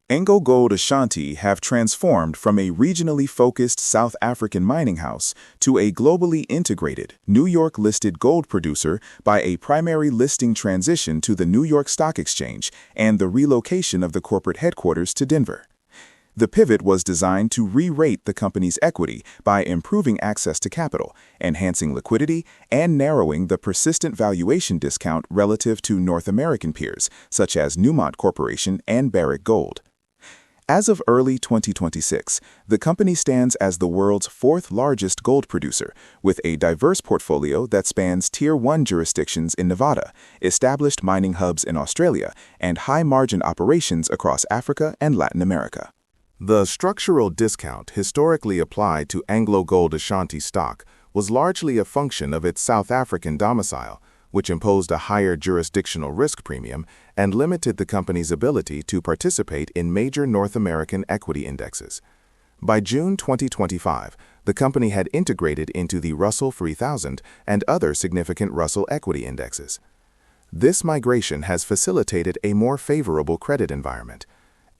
AngloGold Ashanti have transformed from a regionally focused South African mining house to a globally integrated, New York-listed gold producer by a primary listing transition to the New York Stock Exchange and the relocation of the corporate headquarters to Denver. The pivot was designed to re-rate the company's equity by improving access to capital, enhancing liquidity, and narrowing the persistent valuation discount relative to North American peers, such as Newmont Corporation and Barrick Gold. As of early 2026, the company stands as the world's fourth-largest gold producer, with a diverse portfolio that spans Tier 1 jurisdictions in Nevada, established mining hubs in Australia, and high-margin operations across Africa and Latin America. The structural discount historically applied to AngloGold Ashanti stock was largely a function of its South African domicile, which imposed a higher jurisdictional risk premium and limited the company's ability to participate in major North American equity indexes. By June 2025, the company had integrated into the Russell 3000 and other significant Russell equity indexes. This migration has facilitated a more favorable credit environment.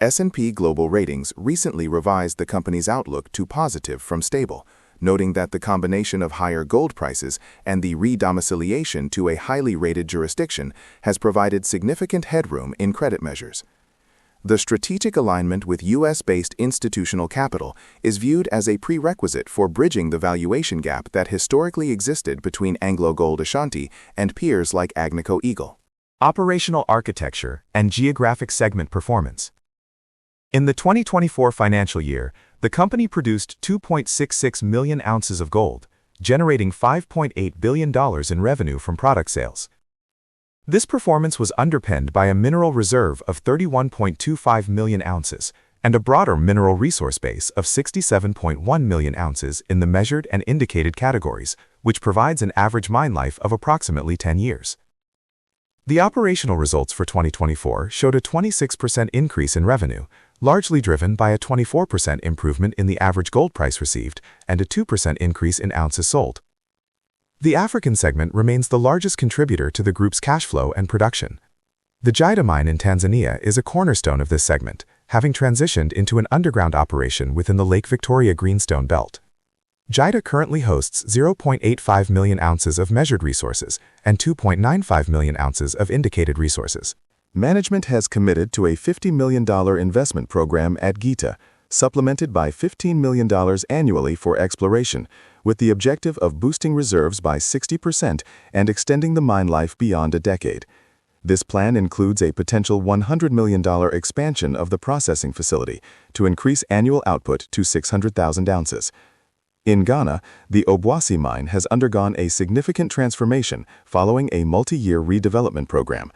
S&P Global Ratings recently revised the company's outlook to positive from stable, noting that the combination of higher gold prices and the re-domiciliation to a highly rated jurisdiction has provided significant headroom in credit measures. The strategic alignment with U.S.-based institutional capital is viewed as a prerequisite for bridging the valuation gap that historically existed between AngloGold Ashanti and peers like Agnico Eagle. Operational architecture and geographic segment performance. In the 2024 financial year, the company produced 2.66 million ounces of gold, generating $5.8 billion in revenue from product sales. This performance was underpinned by a mineral reserve of 31.25 million ounces and a broader mineral resource base of 67.1 million ounces in the measured and indicated categories, which provides an average mine life of approximately 10 years. The operational results for 2024 showed a 26% increase in revenue, largely driven by a 24% improvement in the average gold price received and a 2% increase in ounces sold. The African segment remains the largest contributor to the group's cash flow and production. The Jita mine in Tanzania is a cornerstone of this segment, having transitioned into an underground operation within the Lake Victoria Greenstone Belt. Jita currently hosts 0.85 million ounces of measured resources and 2.95 million ounces of indicated resources. Management has committed to a $50 million investment program at Geita, supplemented by $15 million annually for exploration, with the objective of boosting reserves by 60% and extending the mine life beyond a decade. This plan includes a potential $100 million expansion of the processing facility to increase annual output to 600,000 ounces. In Ghana, the Obuasi mine has undergone a significant transformation following a multi-year redevelopment program.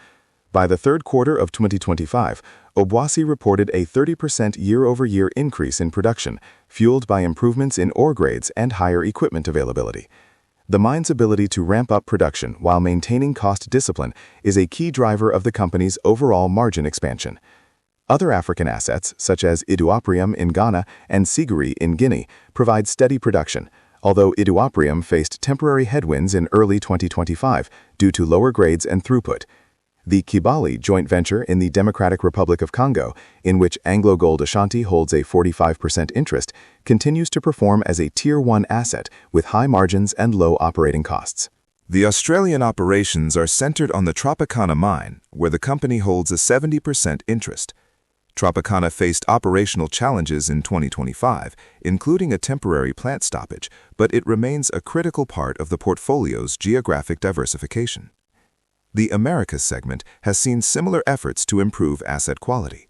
By the third quarter of 2025, Obuasi reported a 30% year-over-year increase in production, fueled by improvements in ore grades and higher equipment availability. The mine's ability to ramp up production while maintaining cost discipline is a key driver of the company's overall margin expansion. Other African assets, such as Iduaprium in Ghana and Siguri in Guinea, provide steady production, although Iduaprium faced temporary headwinds in early 2025 due to lower grades and throughput. The Kibali joint venture in the Democratic Republic of Congo, in which AngloGold Ashanti holds a 45% interest, continues to perform as a Tier 1 asset with high margins and low operating costs. The Australian operations are centered on the Tropicana mine, where the company holds a 70% interest. Tropicana faced operational challenges in 2025, including a temporary plant stoppage, but it remains a critical part of the portfolio's geographic diversification. The Americas segment has seen similar efforts to improve asset quality.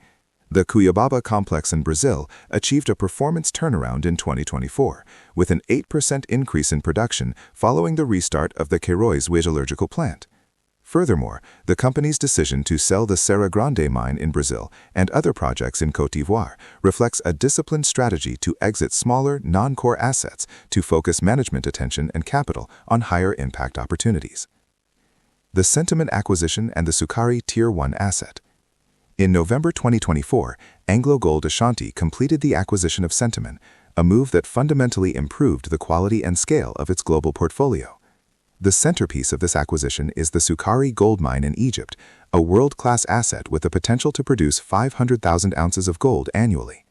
The Cuiabá complex in Brazil achieved a performance turnaround in 2024, with an 8% increase in production following the restart of the Queiroz metallurgical plant. Furthermore, the company's decision to sell the Serra Grande mine in Brazil and other projects in Côte d'Ivoire reflects a disciplined strategy to exit smaller, non-core assets to focus management attention and capital on higher impact opportunities. The Centamin acquisition and the Sukari Tier 1 asset. In November 2024, AngloGold Ashanti completed the acquisition of Centamin, a move that fundamentally improved the quality and scale of its global portfolio. The centerpiece of this acquisition is the Sukari gold mine in Egypt, a world-class asset with the potential to produce 500,000 ounces of gold annually.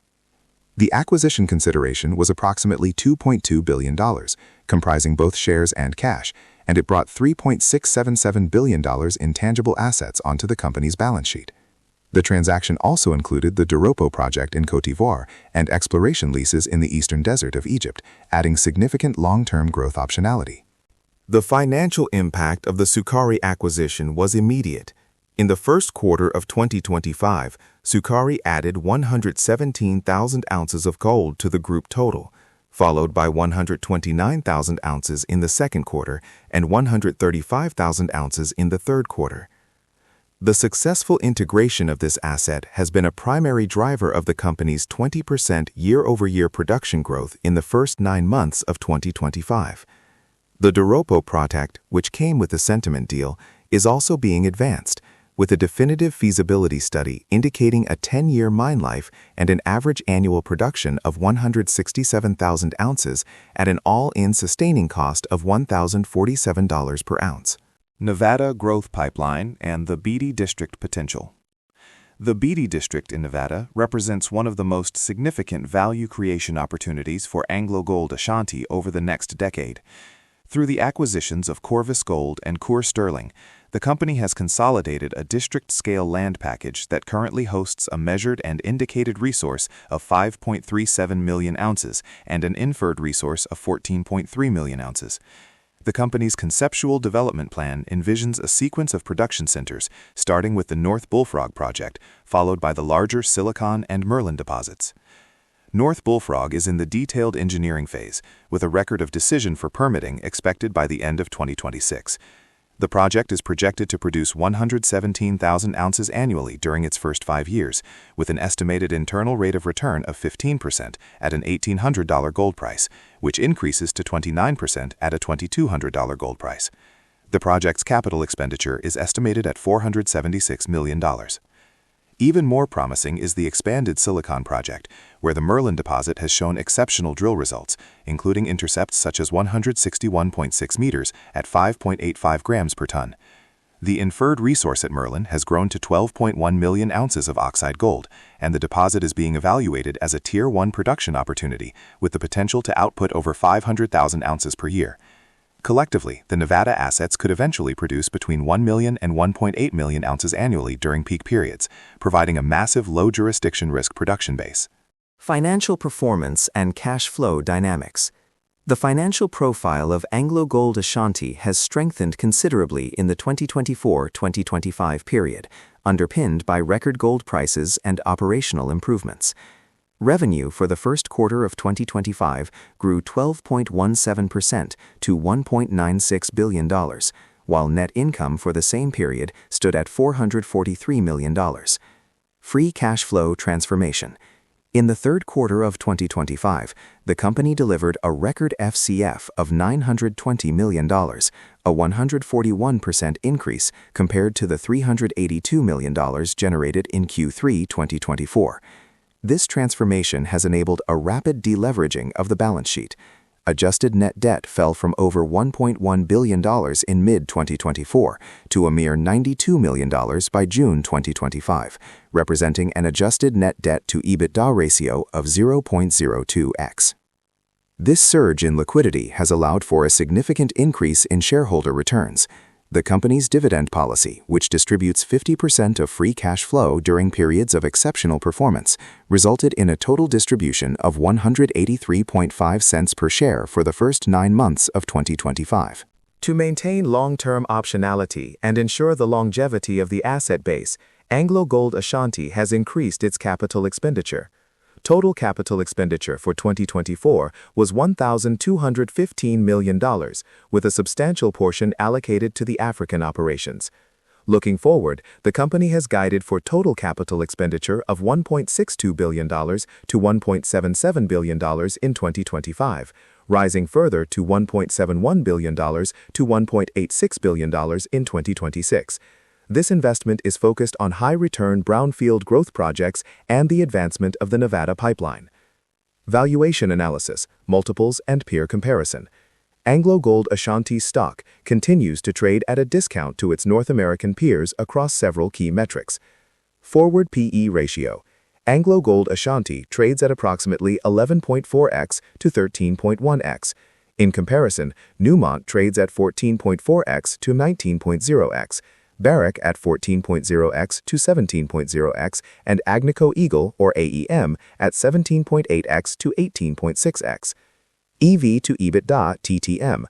The acquisition consideration was approximately $2.2 billion, comprising both shares and cash, and it brought $3.677 billion in tangible assets onto the company's balance sheet. The transaction also included the Doropo project in Côte d'Ivoire and exploration leases in the eastern desert of Egypt, adding significant long-term growth optionality. The financial impact of the Sukari acquisition was immediate. In the first quarter of 2025, Sukari added 117,000 ounces of gold to the group total, followed by 129,000 ounces in the second quarter and 135,000 ounces in the third quarter. The successful integration of this asset has been a primary driver of the company's 20% year-over-year production growth in the first 9 months of 2025. The Doropo project, which came with the Sentiment deal, is also being advanced, with a definitive feasibility study indicating a 10-year mine life and an average annual production of 167,000 ounces at an all-in sustaining cost of $1,047 per ounce. Nevada Growth Pipeline and the Beatty District Potential. The Beatty District in Nevada represents one of the most significant value creation opportunities for AngloGold Ashanti over the next decade. Through the acquisitions of Corvus Gold and Coeur Sterling, the company has consolidated a district-scale land package that currently hosts a measured and indicated resource of 5.37 million ounces and an inferred resource of 14.3 million ounces. The company's conceptual development plan envisions a sequence of production centers, starting with the North Bullfrog project, followed by the larger Silicon and Merlin deposits. North Bullfrog is in the detailed engineering phase, with a record of decision for permitting expected by the end of 2026. The project is projected to produce 117,000 ounces annually during its first 5 years, with an estimated internal rate of return of 15% at an $1,800 gold price, which increases to 29% at a $2,200 gold price. The project's capital expenditure is estimated at $476 million. Even more promising is the expanded Silicon project, where the Merlin deposit has shown exceptional drill results, including intercepts such as 161.6 meters at 5.85 grams per ton. The inferred resource at Merlin has grown to 12.1 million ounces of oxide gold, and the deposit is being evaluated as a Tier 1 production opportunity with the potential to output over 500,000 ounces per year. Collectively, the Nevada assets could eventually produce between 1 million and 1.8 million ounces annually during peak periods, providing a massive low-jurisdiction risk production base. Financial performance and cash flow dynamics. The financial profile of AngloGold Ashanti has strengthened considerably in the 2024-2025 period, underpinned by record gold prices and operational improvements. Revenue for the first quarter of 2025 grew 12.17% to $1.96 billion, while net income for the same period stood at $443 million. Free cash flow transformation. In the third quarter of 2025, the company delivered a record FCF of $920 million, a 141% increase compared to the $382 million generated in Q3 2024. This transformation has enabled a rapid deleveraging of the balance sheet. Adjusted net debt fell from over $1.1 billion in mid-2024 to a mere $92 million by June 2025, representing an adjusted net debt to EBITDA ratio of 0.02x. This surge in liquidity has allowed for a significant increase in shareholder returns. The company's dividend policy, which distributes 50% of free cash flow during periods of exceptional performance, resulted in a total distribution of 183.5 cents per share for the first 9 months of 2025. To maintain long-term optionality and ensure the longevity of the asset base, AngloGold Ashanti has increased its capital expenditure. Total capital expenditure for 2024 was $1,215 million, with a substantial portion allocated to the African operations. Looking forward, the company has guided for total capital expenditure of $1.62 billion to $1.77 billion in 2025, rising further to $1.71 billion to $1.86 billion in 2026. This investment is focused on high-return brownfield growth projects and the advancement of the Nevada pipeline. Valuation analysis, multiples, and peer comparison. AngloGold Ashanti stock continues to trade at a discount to its North American peers across several key metrics. Forward PE ratio. AngloGold Ashanti trades at approximately 11.4x to 13.1x. In comparison, Newmont trades at 14.4x to 19.0x, Barrick at 14.0x to 17.0x, and Agnico Eagle, or AEM, at 17.8x to 18.6x. EV to EBITDA TTM.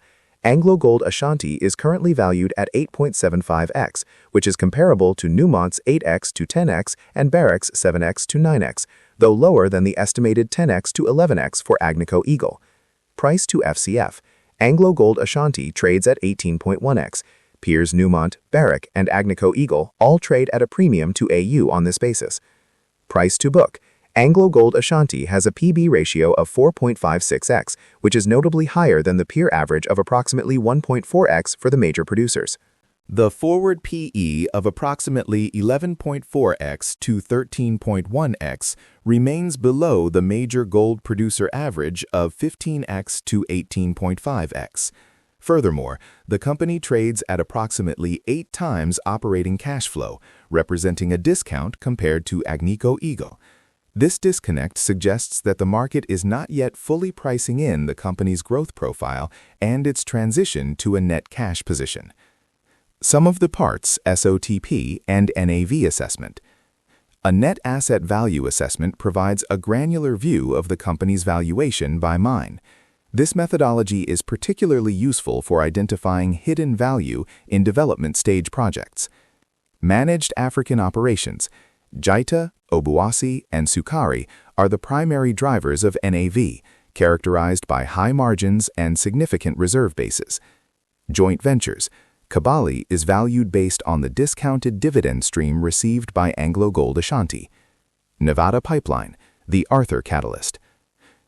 AngloGold Ashanti is currently valued at 8.75x, which is comparable to Newmont's 8x to 10x and Barrick's 7x to 9x, though lower than the estimated 10x to 11x for Agnico Eagle. Price to FCF. AngloGold Ashanti trades at 18.1x. Peers Newmont, Barrick, and Agnico Eagle all trade at a premium to AU on this basis. Price to book. AngloGold Ashanti has a PB ratio of 4.56x, which is notably higher than the peer average of approximately 1.4x for the major producers. The forward PE of approximately 11.4x to 13.1x remains below the major gold producer average of 15x to 18.5x. Furthermore, the company trades at approximately 8 times operating cash flow, representing a discount compared to Agnico Eagle. This disconnect suggests that the market is not yet fully pricing in the company's growth profile and its transition to a net cash position. Sum of the parts SOTP and NAV assessment. A net asset value assessment provides a granular view of the company's valuation by mine. This methodology is particularly useful for identifying hidden value in development stage projects. Managed African operations. Jaita, Obuasi, and Sukari are the primary drivers of NAV, characterized by high margins and significant reserve bases. Joint ventures. Kibali is valued based on the discounted dividend stream received by AngloGold Ashanti. Nevada Pipeline, the Arthur Catalyst.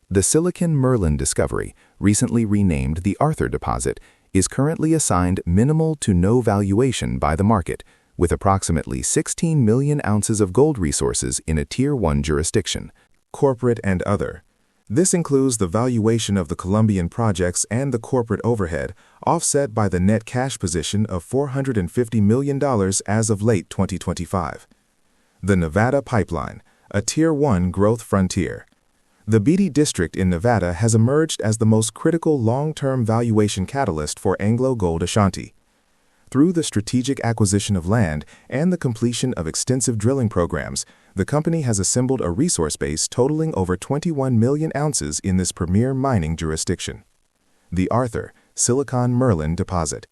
The Silicon Merlin discovery, recently renamed the Arthur deposit, is currently assigned minimal to no valuation by the market, with approximately 16 million ounces of gold resources in a Tier 1 jurisdiction. Corporate and other. This includes the valuation of the Colombian projects and the corporate overhead, offset by the net cash position of $450 million as of late 2025. The Nevada Pipeline, a Tier 1 growth frontier. The Beatty District in Nevada has emerged as the most critical long-term valuation catalyst for AngloGold Ashanti. Through the strategic acquisition of land and the completion of extensive drilling programs, the company has assembled a resource base totaling over 21 million ounces in this premier mining jurisdiction. The Arthur, Silicon Merlin deposit.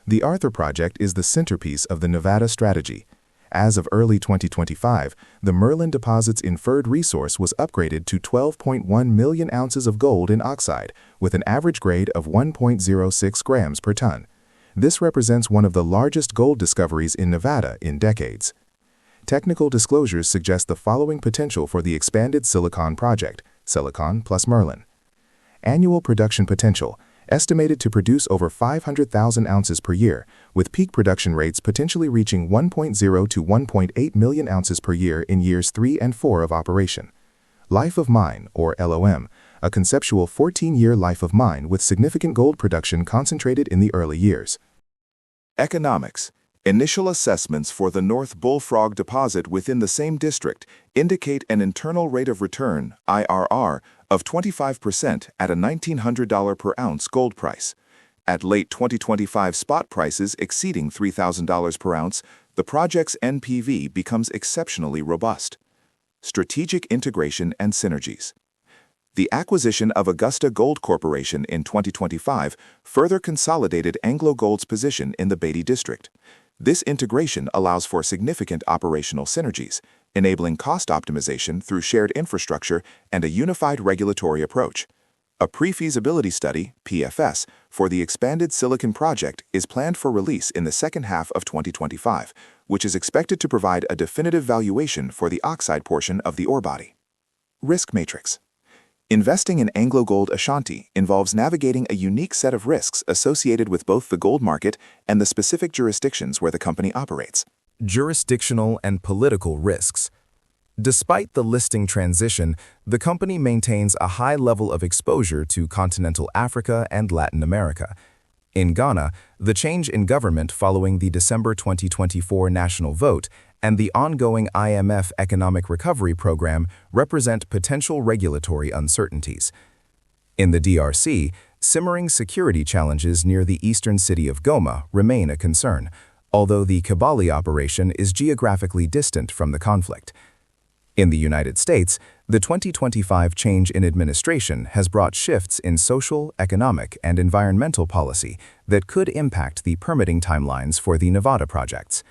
The Arthur project is the centerpiece of the Nevada strategy. As of early 2025, the Merlin deposit's inferred resource was upgraded to 12.1 million ounces of gold in oxide, with an average grade of 1.06 grams per ton. This represents one of the largest gold discoveries in Nevada in decades. Technical disclosures suggest the following potential for the expanded Silicon project, Silicon plus Merlin. Annual production potential, estimated to produce over 500,000 ounces per year, with peak production rates potentially reaching 1.0 to 1.8 million ounces per year in years 3 and 4 of operation. Life of mine, or LOM, a conceptual 14-year life of mine with significant gold production concentrated in the early years. Economics. Initial assessments for the North Bullfrog deposit within the same district indicate an internal rate of return, IRR, of 25% at a $1,900 per ounce gold price. At late 2025 spot prices exceeding $3,000 per ounce, the project's NPV becomes exceptionally robust. Strategic integration and synergies. The acquisition of Augusta Gold Corporation in 2025 further consolidated AngloGold's position in the Beatty District. This integration allows for significant operational synergies, enabling cost optimization through shared infrastructure and a unified regulatory approach. A pre-feasibility study, PFS, for the expanded Silicon project is planned for release in the second half of 2025, which is expected to provide a definitive valuation for the oxide portion of the ore body. Risk matrix. Investing in AngloGold Ashanti involves navigating a unique set of risks associated with both the gold market and the specific jurisdictions where the company operates. Jurisdictional and political risks. Despite the listing transition, the company maintains a high level of exposure to continental Africa and Latin America. In Ghana, the change in government following the December 2024 national vote and the ongoing IMF economic recovery program represent potential regulatory uncertainties. In the DRC, simmering security challenges near the eastern city of Goma remain a concern, although the Kibali operation is geographically distant from the conflict. In the United States, the 2025 change in administration has brought shifts in social, economic, and environmental policy that could impact the permitting timelines for the Nevada projects.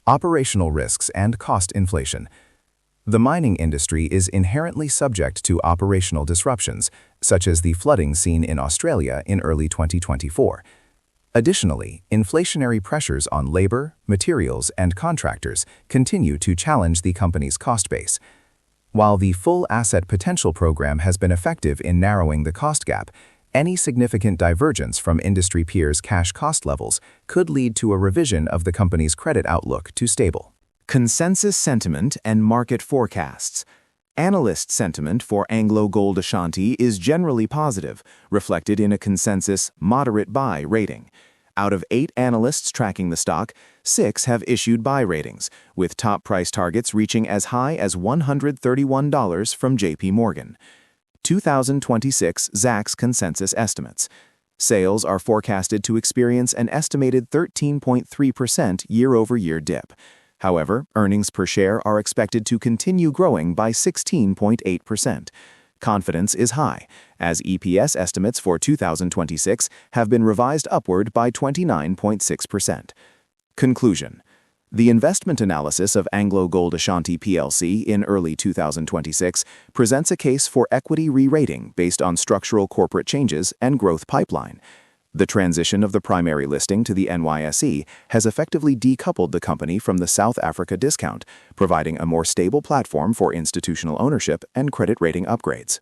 Operational risks and cost inflation. The mining industry is inherently subject to operational disruptions, such as the flooding seen in Australia in early 2024. Additionally, inflationary pressures on labor, materials, and contractors continue to challenge the company's cost base. While the Full Asset Potential program has been effective in narrowing the cost gap, any significant divergence from industry peers' cash cost levels could lead to a revision of the company's credit outlook to stable. Consensus sentiment and market forecasts. Analyst sentiment for AngloGold Ashanti is generally positive, reflected in a consensus moderate buy rating. Out of 8 analysts tracking the stock, 6 have issued buy ratings, with top price targets reaching as high as $131 from JP Morgan. 2026 Zacks consensus estimates. Sales are forecasted to experience an estimated 13.3% year-over-year dip. However, earnings per share are expected to continue growing by 16.8%. Confidence is high, as EPS estimates for 2026 have been revised upward by 29.6%. Conclusion. The investment analysis of AngloGold Ashanti plc in early 2026 presents a case for equity re-rating based on structural corporate changes and growth pipeline. The transition of the primary listing to the NYSE has effectively decoupled the company from the South Africa discount, providing a more stable platform for institutional ownership and credit rating upgrades.